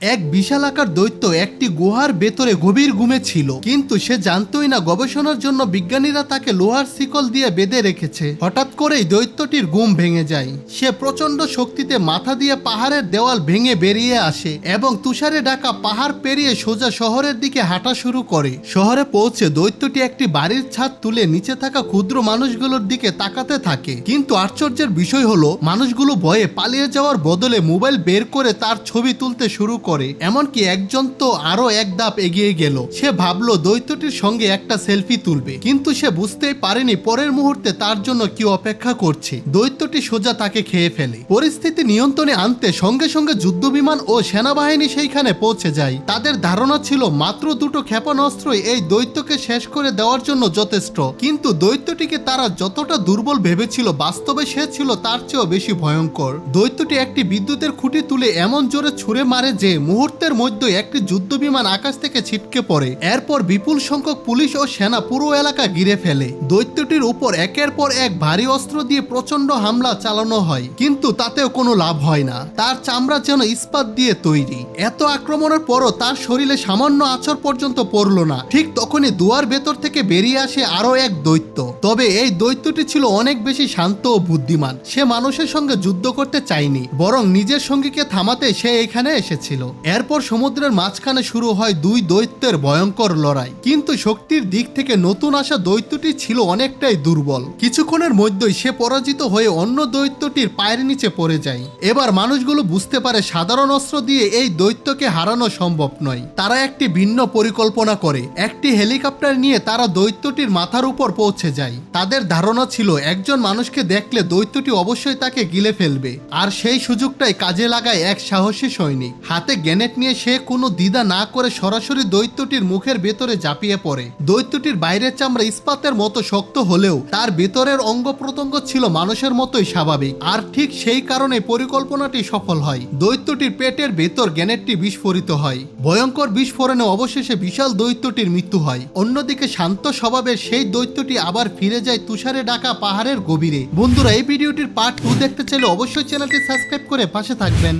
এক বিশালাকার দৈত্য একটি গুহার ভেতরে গভীর ঘুমে ছিল, কিন্তু সে জানতই না গবেষণার জন্য বিজ্ঞানীরা তাকে লোহার শিকল দিয়ে বেঁধে রেখেছে। হঠাৎ করেই দৈত্যটির ঘুম ভেঙে যায়। সে প্রচন্ড শক্তিতে মাথা দিয়ে পাহাড়ের দেওয়াল ভেঙে বেরিয়ে আসে এবং তুষারে ঢাকা পাহাড় পেরিয়ে সোজা শহরের দিকে হাঁটা শুরু করে। শহরে পৌঁছে দৈত্যটি একটি বাড়ির ছাদ তুলে নিচে থাকা ক্ষুদ্র মানুষগুলোর দিকে তাকাতে থাকে, কিন্তু আশ্চর্যের বিষয় হলো মানুষগুলো ভয়ে পালিয়ে যাওয়ার বদলে মোবাইল বের করে তার ছবি তুলতে শুরু করে। এমনকি একজন তো আরো এক ধাপ এগিয়ে গেল। সে ভাবলো দৈত্যটির সঙ্গে একটা সেলফি তুলবে, কিন্তু সে বুঝতেই পারেনি পরের মুহূর্তে তার জন্য কি অপেক্ষা করছে। দৈত্যটি সোজা তাকে খেয়ে ফেলে। পরিস্থিতি নিয়ন্ত্রণে আনতে সঙ্গে সঙ্গে যুদ্ধবিমান ও সেনাবাহিনী সেইখানে পৌঁছে যায়। তাদের ধারণা ছিল মাত্র দুটো ক্ষেপণাস্ত্রই এই দৈত্যকে শেষ করে দেওয়ার জন্য যথেষ্ট, কিন্তু দৈত্যটিকে তারা যতটা দুর্বল ভেবেছিল বাস্তবে সে ছিল তার চেয়েও বেশি ভয়ঙ্কর। দৈত্যটি একটি বিদ্যুতের খুঁটি তুলে এমন জোরে ছুঁড়ে মারে যে মুহূর্তের মধ্যে একটি যুদ্ধবিমান আকাশ থেকে ছিটকে পড়ে। এরপর বিপুল সংখ্যক পুলিশ ও সেনা পুরো এলাকা ঘিরে ফেলে। দৈত্যটির উপর একের পর এক ভারী অস্ত্র দিয়ে প্রচন্ড হামলা চালানো হয়, কিন্তু তাতেও কোনো লাভ হয় না। তার চামড়া যেন ইস্পাত দিয়ে তৈরি। এত আক্রমণের পরও তার শরীরে সামান্য আঁচড় পর্যন্ত পড়ল না। ঠিক তখনই দুয়ার ভেতর থেকে বেরিয়ে আসে আরো এক দৈত্য। তবে এই দৈত্যটি ছিল অনেক বেশি শান্ত ও বুদ্ধিমান। সে মানুষের সঙ্গে যুদ্ধ করতে চায়নি, বরং নিজের সঙ্গীকে থামাতে সে এখানে এসেছিল। এরপর সমুদ্রের মাঝখানে শুরু হয় দুই দৈত্যের ভয়ঙ্কর লড়াই, কিন্তু শক্তির দিক থেকে নতুন আসা দৈত্যটি ছিল অনেকটাই দুর্বল। কিছুক্ষণের মধ্যেই সে পরাজিত হয়ে অন্য দৈত্যটির পায়ের নিচে পড়ে যায়। এবার মানুষগুলো বুঝতে পারে সাধারণ অস্ত্র দিয়ে এই দৈত্যকে হারানো সম্ভব নয়। তারা একটি ভিন্ন পরিকল্পনা করে। একটি হেলিকপ্টার নিয়ে তারা দৈত্যটির মাথার উপর পৌঁছে যায়। তাদের ধারণা ছিল একজন মানুষকে দেখলে দৈত্যটি অবশ্যই তাকে গিলে ফেলবে, আর সেই সুযোগটাই কাজে লাগায় এক সাহসী সৈনিক। হাতে গ্রেনেড নিয়ে সে কোনো দ্বিধা না করে সরাসরি দৈত্যটির মুখের ভেতরে ঝাঁপিয়ে পড়ে। দৈত্যটির বাইরের চামড়া ইস্পাতের মতো শক্ত হলেও তার ভেতরের অঙ্গ প্রত্যঙ্গ ছিল মানুষের মতোই স্বাভাবিক, আর ঠিক সেই কারণে পরিকল্পনাটি সফল হয়। দৈত্যটির পেটের ভেতর গ্রেনেডটি বিস্ফোরিত হয়। ভয়ঙ্কর বিস্ফোরণে অবশেষে বিশাল দৈত্যটির মৃত্যু হয়। অন্যদিকে শান্ত স্বভাবের সেই দৈত্যটি আবার ফিরে যায় তুষারে ঢাকা পাহাড়ের গভীরে। বন্ধুরা, এই ভিডিওটির পার্ট 2 দেখতে চাইলে অবশ্যই চ্যানেলটি সাবস্ক্রাইব করে পাশে থাকবেন।